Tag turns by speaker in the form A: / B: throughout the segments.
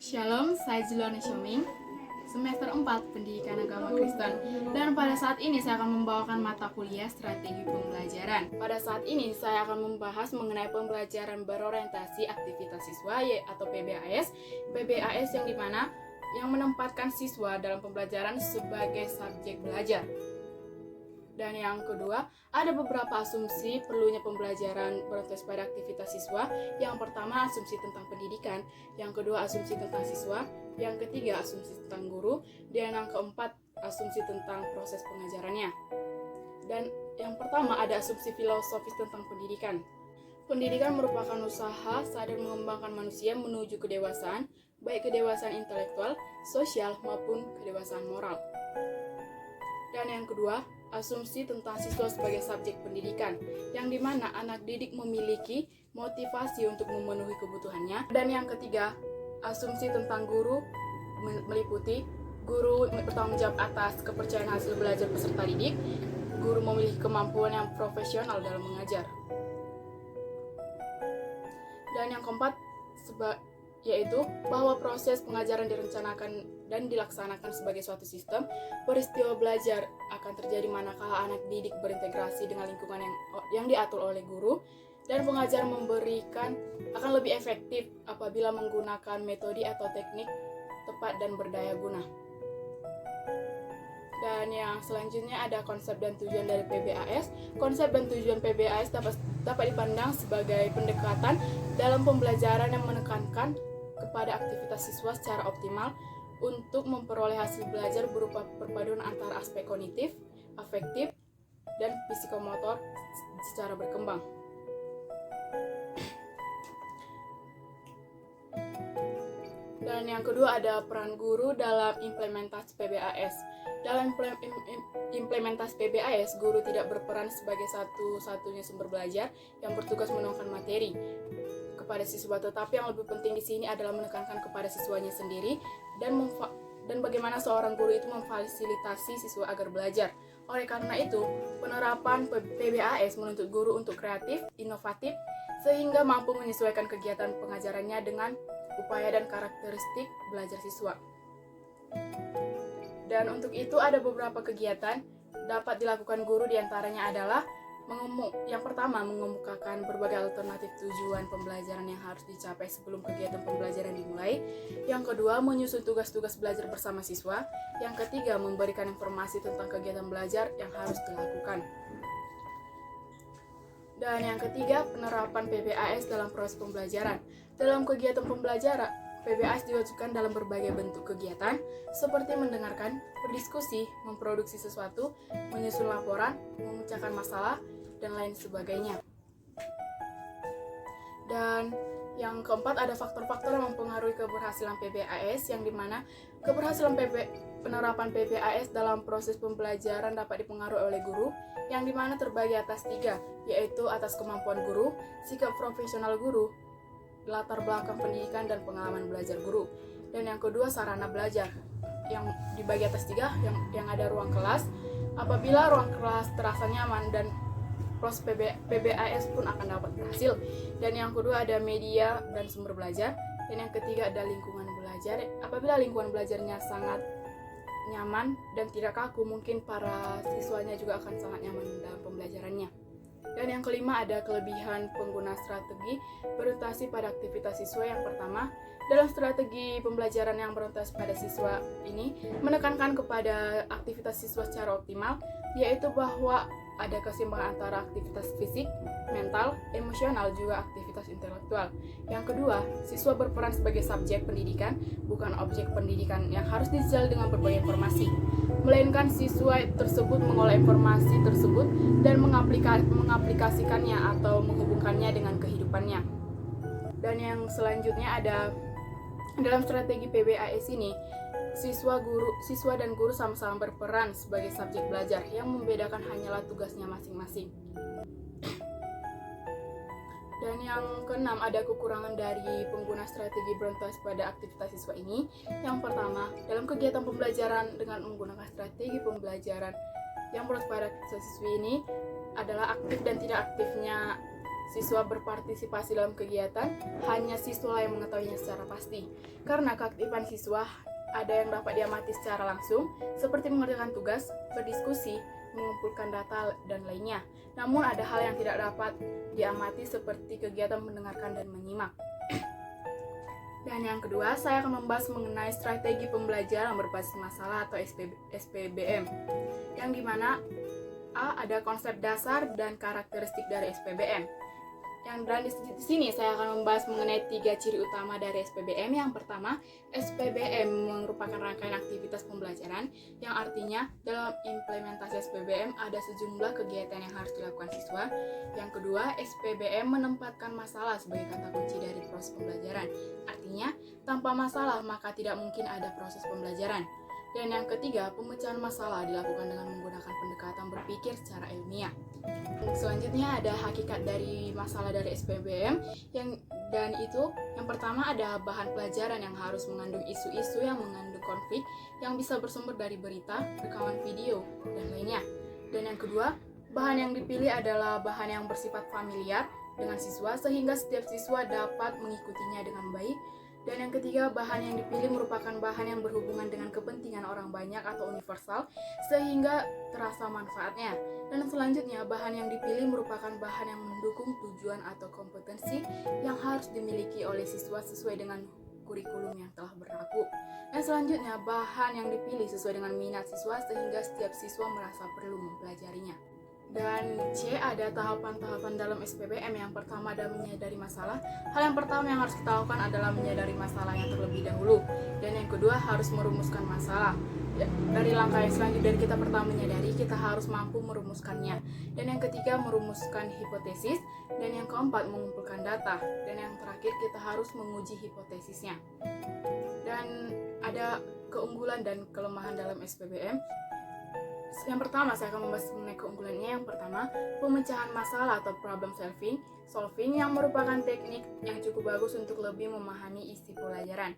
A: Shalom, saya Juliana Syoming, semester 4 Pendidikan Agama Kristen. Dan pada saat ini saya akan membawakan mata kuliah Strategi Pembelajaran. Pada saat ini saya akan membahas mengenai pembelajaran berorientasi aktivitas siswa atau PBAS. PBAS yang dimana yang menempatkan siswa dalam pembelajaran sebagai subjek belajar. Dan yang kedua, ada beberapa asumsi perlunya pembelajaran berorientasi pada aktivitas siswa. Yang pertama, asumsi tentang pendidikan. Yang kedua, asumsi tentang siswa. Yang ketiga, asumsi tentang guru. Dan yang keempat, asumsi tentang proses pengajarannya. Dan yang pertama, ada asumsi filosofis tentang pendidikan. Pendidikan merupakan usaha sadar mengembangkan manusia menuju kedewasaan, baik kedewasaan intelektual, sosial, maupun kedewasaan moral. Dan yang kedua, asumsi tentang siswa sebagai subjek pendidikan, yang dimana anak didik memiliki motivasi untuk memenuhi kebutuhannya. Dan yang ketiga, asumsi tentang guru meliputi guru bertanggung jawab atas kepercayaan hasil belajar peserta didik, guru memiliki kemampuan yang profesional dalam mengajar. Dan yang keempat, yaitu bahwa proses pengajaran direncanakan dan dilaksanakan sebagai suatu sistem. Peristiwa belajar akan terjadi manakala anak didik berintegrasi dengan lingkungan yang diatur oleh guru, dan pengajar memberikan akan lebih efektif apabila menggunakan metode atau teknik tepat dan berdaya guna. Dan yang selanjutnya ada konsep dan tujuan dari PBAS. Konsep dan tujuan PBAS dapat dipandang sebagai pendekatan dalam pembelajaran yang menekankan kepada aktivitas siswa secara optimal untuk memperoleh hasil belajar berupa perpaduan antara aspek kognitif, afektif, dan psikomotor secara berkembang. Dan yang kedua ada peran guru dalam implementasi PBAS. Dalam implementasi PBAS, guru tidak berperan sebagai satu-satunya sumber belajar yang bertugas menuangkan materi kepada siswa, tetapi yang lebih penting di sini adalah menekankan kepada siswanya sendiri dan bagaimana seorang guru itu memfasilitasi siswa agar belajar. Oleh karena itu, penerapan PBAS menuntut guru untuk kreatif, inovatif, sehingga mampu menyesuaikan kegiatan pengajarannya dengan upaya dan karakteristik belajar siswa. Dan untuk itu ada beberapa kegiatan dapat dilakukan guru, diantaranya adalah yang pertama, mengemukakan berbagai alternatif tujuan pembelajaran yang harus dicapai sebelum kegiatan pembelajaran dimulai. Yang kedua, menyusun tugas-tugas belajar bersama siswa. Yang ketiga, memberikan informasi tentang kegiatan belajar yang harus dilakukan. Dan yang ketiga, penerapan PBAS dalam proses pembelajaran. Dalam kegiatan pembelajaran, PBAS diwajibkan dalam berbagai bentuk kegiatan, seperti mendengarkan, berdiskusi, memproduksi sesuatu, menyusun laporan, memecahkan masalah, dan lain sebagainya. Dan yang keempat, ada faktor-faktor yang mempengaruhi keberhasilan PBAS, yang dimana keberhasilan penerapan PBAS dalam proses pembelajaran dapat dipengaruhi oleh guru, yang dimana terbagi atas 3, yaitu atas kemampuan guru, sikap profesional guru, latar belakang pendidikan dan pengalaman belajar guru. Dan yang kedua, sarana belajar, yang dibagi atas 3, yang ada ruang kelas. Apabila ruang kelas terasa nyaman, dan proses PBAS pun akan dapat berhasil. Dan yang kedua ada media dan sumber belajar. Dan yang ketiga ada lingkungan belajar. Apabila lingkungan belajarnya sangat nyaman dan tidak kaku, mungkin para siswanya juga akan sangat nyaman dalam pembelajarannya. Dan yang kelima ada kelebihan pengguna strategi berorientasi pada aktivitas siswa. Yang pertama, dalam strategi pembelajaran yang berorientasi pada siswa ini menekankan kepada aktivitas siswa secara optimal, yaitu bahwa ada keseimbangan antara aktivitas fisik, mental, emosional, juga aktivitas intelektual. Yang kedua, siswa berperan sebagai subjek pendidikan, bukan objek pendidikan yang harus dijajal dengan berbagai informasi, melainkan siswa tersebut mengolah informasi tersebut dan mengaplikasikannya atau menghubungkannya dengan kehidupannya. Dan yang selanjutnya ada dalam strategi PBAS ini, siswa dan guru sama-sama berperan sebagai subjek belajar, yang membedakan hanyalah tugasnya masing-masing. Dan yang keenam, ada kekurangan dari pengguna strategi berorientasi pada aktivitas siswa ini. Yang pertama, dalam kegiatan pembelajaran dengan menggunakan strategi pembelajaran yang berorientasi pada aktivitas siswa ini adalah aktif dan tidak aktifnya siswa berpartisipasi dalam kegiatan, hanya siswa yang mengetahuinya secara pasti. Karena keaktifan siswa ada yang dapat diamati secara langsung, seperti mengerjakan tugas, berdiskusi, mengumpulkan data, dan lainnya. Namun ada hal yang tidak dapat diamati seperti kegiatan mendengarkan dan menyimak. Dan yang kedua, saya akan membahas mengenai strategi pembelajaran berbasis masalah atau SPBM. Yang dimana ada konsep dasar dan karakteristik dari SPBM. Dan di sini saya akan membahas mengenai 3 ciri utama dari SPBM. Yang pertama, SPBM merupakan rangkaian aktivitas pembelajaran yang artinya dalam implementasi SPBM ada sejumlah kegiatan yang harus dilakukan siswa. Yang kedua, SPBM menempatkan masalah sebagai kata kunci dari proses pembelajaran. Artinya, tanpa masalah maka tidak mungkin ada proses pembelajaran. Dan yang ketiga, pemecahan masalah dilakukan dengan menggunakan pendekatan berpikir secara ilmiah. Selanjutnya ada hakikat dari masalah dari SPBM yang pertama ada bahan pelajaran yang harus mengandung isu-isu yang mengandung konflik yang bisa bersumber dari berita, rekaman video, dan lainnya. Dan yang kedua, bahan yang dipilih adalah bahan yang bersifat familiar dengan siswa sehingga setiap siswa dapat mengikutinya dengan baik. Dan yang ketiga, bahan yang dipilih merupakan bahan yang berhubungan dengan kepentingan orang banyak atau universal sehingga terasa manfaatnya. Dan selanjutnya, bahan yang dipilih merupakan bahan yang mendukung tujuan atau kompetensi yang harus dimiliki oleh siswa sesuai dengan kurikulum yang telah berlaku. Dan selanjutnya, bahan yang dipilih sesuai dengan minat siswa sehingga setiap siswa merasa perlu mempelajarinya. Dan C, ada tahapan-tahapan dalam SPBM. Yang pertama adalah menyadari masalah. Hal yang pertama yang harus kita lakukan adalah menyadari masalah yang terlebih dahulu. Dan yang kedua harus merumuskan masalah. Dari langkah yang selanjutnya dari kita pertama menyadari, kita harus mampu merumuskannya. Dan yang ketiga merumuskan hipotesis. Dan yang keempat mengumpulkan data. Dan yang terakhir kita harus menguji hipotesisnya. Dan ada keunggulan dan kelemahan dalam SPBM. Yang pertama, saya akan membahas mengenai keunggulannya. Yang pertama, pemecahan masalah atau problem solving yang merupakan teknik yang cukup bagus untuk lebih memahami isi pelajaran.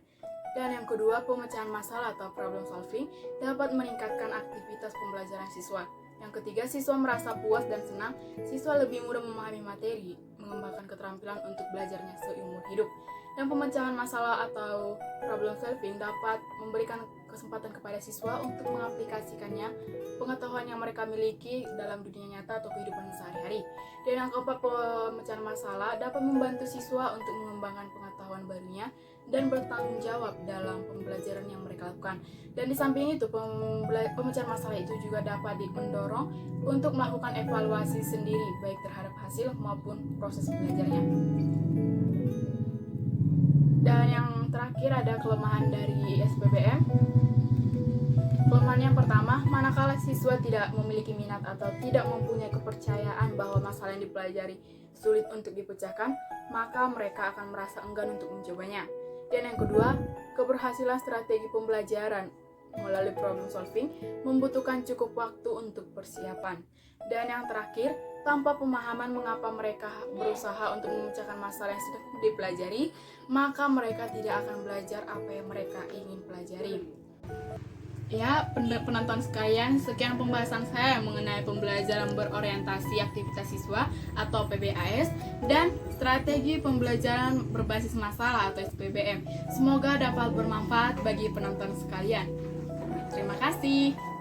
A: Dan yang kedua, pemecahan masalah atau problem solving dapat meningkatkan aktivitas pembelajaran siswa. Yang ketiga, siswa merasa puas dan senang. Siswa lebih mudah memahami materi, mengembangkan keterampilan untuk belajarnya seumur hidup. Dan pemecahan masalah atau problem solving dapat memberikan kesempatan kepada siswa untuk mengaplikasikannya pengetahuan yang mereka miliki dalam dunia nyata atau kehidupan sehari-hari. Dan yang keempat, pemecahan masalah dapat membantu siswa untuk mengembangkan pengetahuan barunya dan bertanggung jawab dalam pembelajaran yang mereka lakukan. Dan di samping itu, pemecahan masalah itu juga dapat mendorong untuk melakukan evaluasi sendiri baik terhadap hasil maupun proses belajarnya. Dan yang terakhir ada kelemahan dari SPBM. Kelemahan yang pertama, manakala siswa tidak memiliki minat atau tidak mempunyai kepercayaan bahwa masalah yang dipelajari sulit untuk dipecahkan, maka mereka akan merasa enggan untuk mencobanya. Dan yang kedua, keberhasilan strategi pembelajaran melalui problem solving membutuhkan cukup waktu untuk persiapan. Dan yang terakhir, tanpa pemahaman mengapa mereka berusaha untuk memecahkan masalah yang sedang dipelajari, maka mereka tidak akan belajar apa yang mereka ingin pelajari. Ya, penonton sekalian, sekian pembahasan saya mengenai pembelajaran berorientasi aktivitas siswa atau PBAS dan strategi pembelajaran berbasis masalah atau SPBM. Semoga dapat bermanfaat bagi penonton sekalian. Terima kasih.